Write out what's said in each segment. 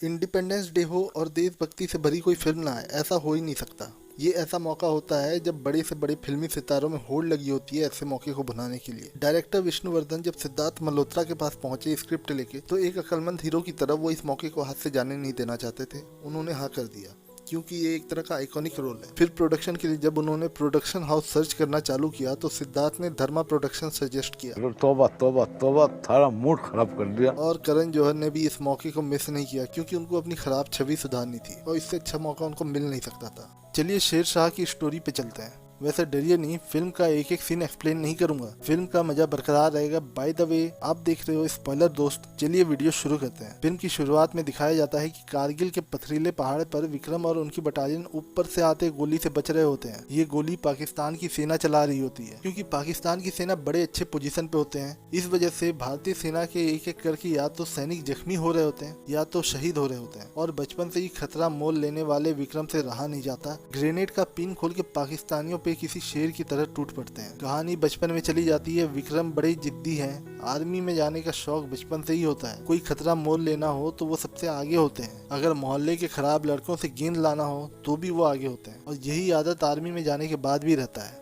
Independence day हो और देशभक्ति से भरी कोई फिल्म ना आए, ऐसा हो ही नहीं सकता। ये ऐसा मौका होता है जब बड़े से बड़े फिल्मी सितारों में होड़ लगी होती है ऐसे मौके को बनाने के लिए। डायरेक्टर विष्णुवर्धन जब सिद्धार्थ मल्होत्रा के पास पहुंचे स्क्रिप्ट लेके, तो एक अक्लमंद हीरो की तरह वो इस मौके को हाथ से जाने नहीं देना चाहते थे। उन्होंने हाँ कर दिया क्योंकि ये एक तरह का आइकॉनिक रोल है। फिर प्रोडक्शन के लिए जब उन्होंने प्रोडक्शन हाउस सर्च करना चालू किया तो सिद्धार्थ ने धर्मा प्रोडक्शन सजेस्ट किया। तौबा तौबा तौबा, थारा मूड खराब कर दिया। और करण जौहर ने भी इस मौके को मिस नहीं किया क्योंकि उनको अपनी खराब छवि सुधारनी थी और इससे अच्छा मौका उनको मिल नहीं सकता था। चलिए शेरशाह की स्टोरी पे चलते हैं। वैसे डरिए नहीं, फिल्म का एक एक सीन एक्सप्लेन नहीं करूंगा, फिल्म का मजा बरकरार रहेगा। बाय द वे आप देख रहे हो स्पॉइलर दोस्त। चलिए वीडियो शुरू करते हैं। फिल्म की शुरुआत में दिखाया जाता है कि कारगिल के पथरीले पहाड़ पर विक्रम और उनकी बटालियन ऊपर से आते गोली से बच रहे होते हैं। ये गोली पाकिस्तान की सेना चला रही होती है क्योंकि पाकिस्तान की सेना बड़े अच्छे पोजीशन पे होते हैं। इस वजह से भारतीय सेना के एक एक करके या तो सैनिक जख्मी हो रहे होते हैं या तो शहीद हो रहे होते हैं। और बचपन से ही खतरा मोल लेने वाले विक्रम से रहा नहीं जाता। ग्रेनेड का पिन खोल के पाकिस्तानियों पे किसी शेर की तरह टूट पड़ते हैं। कहानी बचपन में चली जाती है। विक्रम बड़े जिद्दी हैं। आर्मी में जाने का शौक बचपन से ही होता है। कोई खतरा मोल लेना हो तो वो सबसे आगे होते हैं। अगर मोहल्ले के खराब लड़कों से गेंद लाना हो तो भी वो आगे होते हैं। और यही आदत आर्मी में जाने के बाद भी रहता है।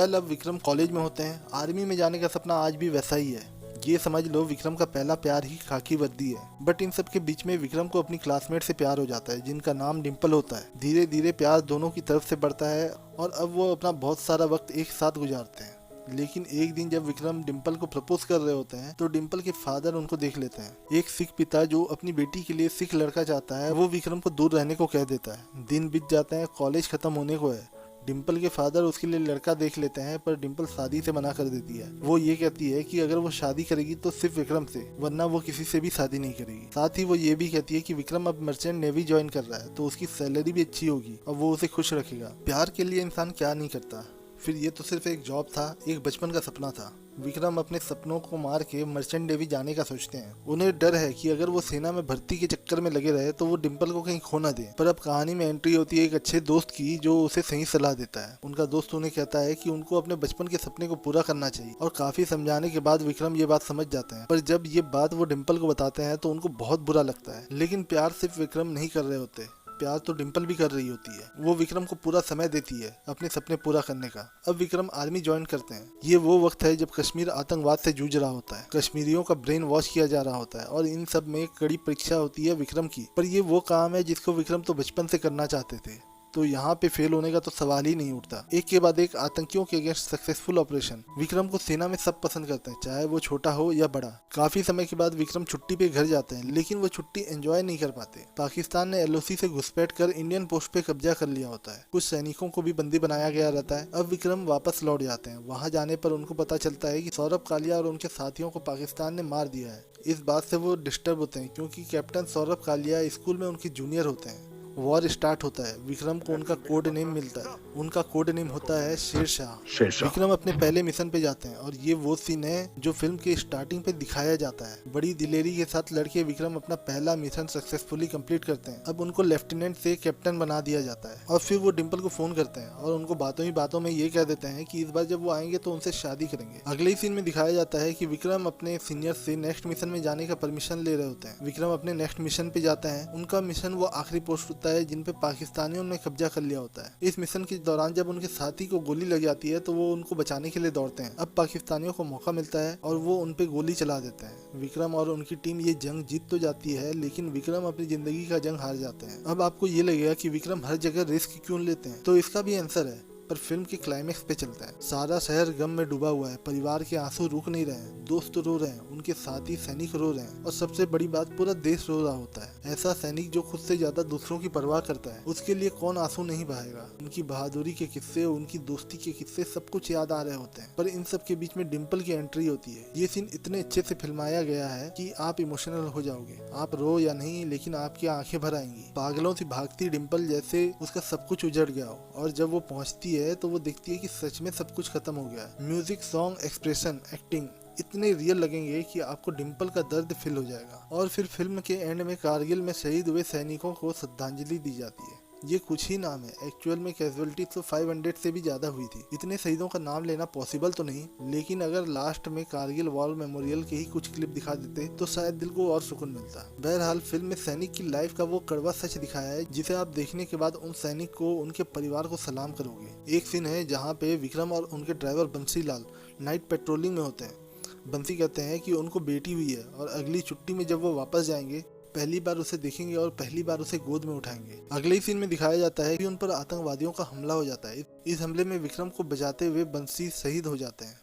अब विक्रम कॉलेज में होते हैं। आर्मी में जाने का सपना आज भी वैसा ही है। ये समझ लो विक्रम का पहला प्यार ही खाकी वर्दी है। बट इन सब के बीच में विक्रम को अपनी क्लासमेट से प्यार हो जाता है जिनका नाम डिम्पल होता है। धीरे धीरे प्यार दोनों की तरफ से बढ़ता है और अब वो अपना बहुत सारा वक्त एक साथ गुजारते हैं। लेकिन एक दिन जब विक्रम डिम्पल को प्रपोज कर रहे होते हैं तो डिम्पल के फादर उनको देख लेते हैं। एक सिख पिता जो अपनी बेटी के लिए सिख लड़का चाहता है वो विक्रम को दूर रहने को कह देता है। दिन बीत जाते हैं, कॉलेज खत्म होने को है। डिम्पल के फादर उसके लिए लड़का देख लेते हैं पर डिम्पल शादी से मना कर देती है। वो ये कहती है कि अगर वो शादी करेगी तो सिर्फ विक्रम से, वरना वो किसी से भी शादी नहीं करेगी। साथ ही वो ये भी कहती है कि विक्रम अब मर्चेंट नेवी ज्वाइन कर रहा है तो उसकी सैलरी भी अच्छी होगी और वो उसे खुश रखेगा। प्यार के लिए इंसान क्या नहीं करता। फिर ये तो सिर्फ एक जॉब था, एक बचपन का सपना था। विक्रम अपने सपनों को मार के मर्चेंट नेवी जाने का सोचते हैं। उन्हें डर है कि अगर वो सेना में भर्ती के चक्कर में लगे रहे तो वो डिम्पल को कहीं खो ना दे। पर अब कहानी में एंट्री होती है एक अच्छे दोस्त की जो उसे सही सलाह देता है। उनका दोस्त उन्हें कहता है कि उनको अपने बचपन के सपने को पूरा करना चाहिए और काफी समझाने के बाद विक्रम ये बात समझ जाते हैं। पर जब ये बात वो डिम्पल को बताते हैं तो उनको बहुत बुरा लगता है। लेकिन प्यार सिर्फ विक्रम नहीं कर रहे होते, प्यार तो डिम्पल भी कर रही होती है। वो विक्रम को पूरा समय देती है अपने सपने पूरा करने का। अब विक्रम आर्मी ज्वाइन करते हैं। ये वो वक्त है जब कश्मीर आतंकवाद से जूझ रहा होता है। कश्मीरियों का ब्रेन वॉश किया जा रहा होता है और इन सब में एक कड़ी परीक्षा होती है विक्रम की। पर ये वो काम है जिसको विक्रम तो बचपन से करना चाहते थे, तो यहाँ पे फेल होने का तो सवाल ही नहीं उठता। एक के बाद एक आतंकियों के अगेंस्ट सक्सेसफुल ऑपरेशन। विक्रम को सेना में सब पसंद करते हैं, चाहे वो छोटा हो या बड़ा। काफी समय के बाद विक्रम छुट्टी पे घर जाते हैं लेकिन वो छुट्टी एंजॉय नहीं कर पाते। पाकिस्तान ने एलओसी से घुसपैठ कर इंडियन पोस्ट पे कब्जा कर लिया होता है। कुछ सैनिकों को भी बंदी बनाया गया रहता है। अब विक्रम वापस लौट जाते हैं। वहाँ जाने पर उनको पता चलता है कि सौरभ कालिया और उनके साथियों को पाकिस्तान ने मार दिया है। इस बात से वो डिस्टर्ब होते हैं क्योंकि कैप्टन सौरभ कालिया स्कूल में उनके जूनियर होते हैं। वॉर स्टार्ट होता है। विक्रम को उनका कोड नेम मिलता है। उनका कोड नेम होता है शेरशाह। विक्रम अपने पहले मिशन पे जाते हैं और ये वो सीन है जो फिल्म के स्टार्टिंग पे दिखाया जाता है। बड़ी दिलेरी के साथ लड़के विक्रम अपना पहला मिशन सक्सेसफुली कंप्लीट करते हैं। अब उनको लेफ्टिनेंट से कैप्टन बना दिया जाता है और फिर वो डिम्पल को फोन करते हैं और उनको बातों ही बातों में ये कह देते हैं कि इस बार जब वो आएंगे तो उनसे शादी करेंगे। अगले सीन में दिखाया जाता है कि विक्रम अपने सीनियर से नेक्स्ट मिशन में जाने का परमिशन ले रहे होते हैं। विक्रम अपने नेक्स्ट मिशन पे जाता है। उनका मिशन वो आखिरी पोस्ट होता है जिन पे पाकिस्तानियों ने कब्जा कर लिया होता है। इस मिशन के दौरान जब उनके साथी को गोली लग जाती है तो वो उनको बचाने के लिए दौड़ते हैं। अब पाकिस्तानियों को मौका मिलता है और वो उन पे गोली चला देते हैं। विक्रम और उनकी टीम ये जंग जीत तो जाती है लेकिन विक्रम अपनी जिंदगी का जंग हार जाते हैं। अब आपको ये लगेगा कि विक्रम हर जगह रिस्क क्यों लेते हैं, तो इसका भी आंसर है। पर फिल्म के क्लाइमेक्स पे चलता है। सारा शहर गम में डूबा हुआ है। परिवार के आंसू रुक नहीं रहे हैं। दोस्त रो रहे हैं, उनके साथी सैनिक रो रहे हैं और सबसे बड़ी बात पूरा देश रो रहा होता है। ऐसा सैनिक जो खुद से ज्यादा दूसरों की परवाह करता है, उसके लिए कौन आंसू नहीं बहाएगा। उनकी बहादुरी के किस्से, उनकी दोस्ती के किस्से सब कुछ याद आ रहे होते हैं। पर इन सब के बीच में डिम्पल की एंट्री होती है। ये सीन इतने अच्छे से फिल्माया गया है कि आप इमोशनल हो जाओगे। आप रो या नहीं लेकिन आपकी आंखें भर आएंगी। पागलों से भागती डिम्पल जैसे उसका सब कुछ उजड़ गया हो और जब वो पहुंचती है तो वो देखती है कि सच में सब कुछ खत्म हो गया है। म्यूजिक, सॉन्ग, एक्सप्रेशन, एक्टिंग इतने रियल लगेंगे कि आपको डिम्पल का दर्द फील हो जाएगा। और फिर फिल्म के एंड में कारगिल में शहीद हुए सैनिकों को श्रद्धांजलि दी जाती है। ये कुछ ही नाम है, एक्चुअल में कैजुअलिटी तो 500 से भी ज्यादा हुई थी। इतने शहीदों का नाम लेना पॉसिबल तो नहीं, लेकिन अगर लास्ट में कारगिल वॉर मेमोरियल के ही कुछ क्लिप दिखा देते तो शायद दिल को और सुकून मिलता। बहरहाल फिल्म में सैनिक की लाइफ का वो कड़वा सच दिखाया है जिसे आप देखने के बाद उन सैनिक को, उनके परिवार को सलाम करोगे। एक सीन है जहाँ पे विक्रम और उनके driver Bansi Lal night patrolling में होते हैं। बंसी कहते हैं कि उनको बेटी हुई है और अगली छुट्टी में जब वो वापस जाएंगे पहली बार उसे देखेंगे और पहली बार उसे गोद में उठाएंगे। अगले ही सीन में दिखाया जाता है कि उन पर आतंकवादियों का हमला हो जाता है। इस हमले में विक्रम को बचाते हुए बंसी शहीद हो जाते हैं।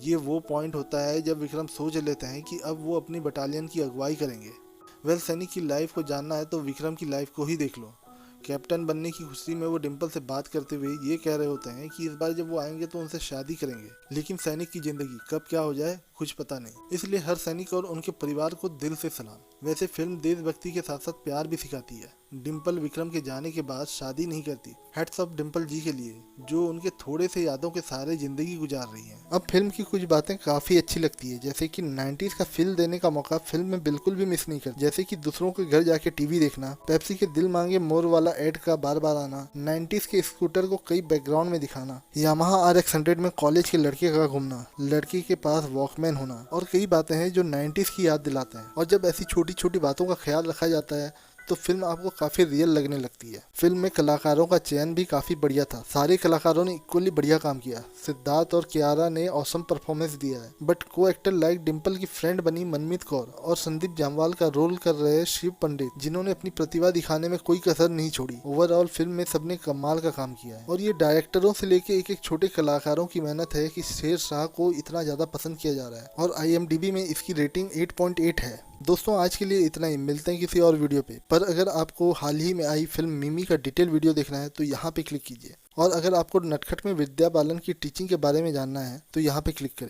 ये वो पॉइंट होता है जब विक्रम सोच लेते हैं कि अब वो अपनी बटालियन की अगुवाई करेंगे। वेल, सैनिक की लाइफ को जानना है तो विक्रम की लाइफ को ही देख लो। कैप्टन बनने की खुशी में वो डिम्पल से बात करते हुए ये कह रहे होते हैं कि इस बार जब वो आएंगे तो उनसे शादी करेंगे, लेकिन सैनिक की जिंदगी कब क्या हो जाए कुछ पता नहीं। इसलिए हर सैनिक और उनके परिवार को दिल से सलाम। वैसे फिल्म देशभक्ति के साथ साथ प्यार भी सिखाती है। डिम्पल विक्रम के जाने के बाद शादी नहीं करती। हेड्स ऑफ डिम्पल जी के लिए, जो उनके थोड़े से यादों के सारे जिंदगी गुजार रही हैं। अब फिल्म की कुछ बातें काफी अच्छी लगती है, जैसे कि 90s का फील देने का मौका फिल्म में बिल्कुल भी मिस नहीं कर, जैसे कि दूसरों के घर जाके टीवी देखना, पेप्सी के दिल मांगे मोर वाला एड का बार बार आना, 90s के स्कूटर को कई बैकग्राउंड में दिखाना, यामाहा RX 100 में कॉलेज के लड़के का घूमना, लड़की के पास वॉकमैन होना और कई बातें हैं जो 90s की याद दिलाते हैं। और जब ऐसी छोटी छोटी बातों का ख्याल रखा जाता है तो फिल्म आपको काफी रियल लगने लगती है। फिल्म में कलाकारों का चयन भी काफी बढ़िया था। सारे कलाकारों ने इक्वली बढ़िया काम किया। सिद्धार्थ और कियारा ने ऑसम परफॉर्मेंस दिया है, बट को एक्टर लाइक डिम्पल की फ्रेंड बनी मनमीत कौर और संदीप जामवाल का रोल कर रहे शिव पंडित, जिन्होंने अपनी प्रतिभा दिखाने में कोई कसर नहीं छोड़ी। ओवरऑल फिल्म में सबने कमाल का काम किया है और ये डायरेक्टरों से लेके एक एक छोटे कलाकारों की मेहनत है कि शेर शाह को इतना ज्यादा पसंद किया जा रहा है। और IMDb में इसकी रेटिंग 8.8 है। दोस्तों, आज के लिए इतना ही। मिलते हैं किसी और वीडियो पे। पर अगर आपको हाल ही में आई फिल्म मिमी का डिटेल वीडियो देखना है तो यहाँ पे क्लिक कीजिए। और अगर आपको नटखट में विद्या बालन की टीचिंग के बारे में जानना है तो यहाँ पे क्लिक करें।